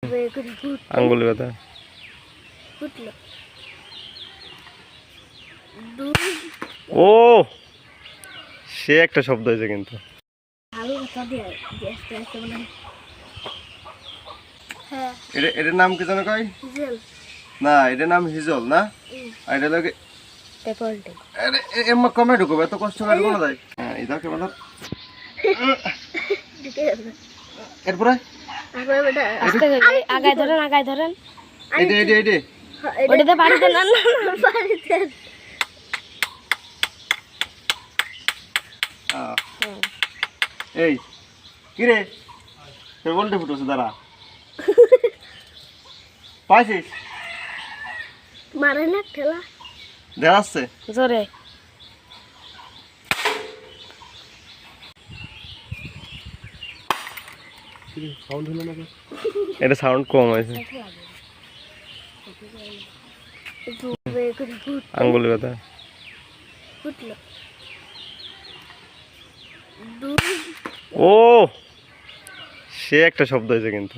আঙ্গুল ব্যথা। ও সে একটা শব্দ হয়েছে কিন্তু। এটার নাম কি জানো কই? না এটার নাম হিজল না, আর এটা লাগে এমা কমে ঢুকো, এত কষ্ট করে কোনো যায়। হ্যাঁ এই দেখো মানে এরপরে আগায় ধরেন আগায় ধরেন। এইটা এইটা এইটা ওটাতে বাড়িতে না বাড়িতে। এই কি রে তোর বলতে ফুটেছে দাঁড়া পাইছিস মারে না ঠেলা দেখাচ্ছে জোরে। এটা সাউন্ড কম আছে। আঙ্গুল ব্যথা। ও সে একটা শব্দ হয়েছে কিন্তু।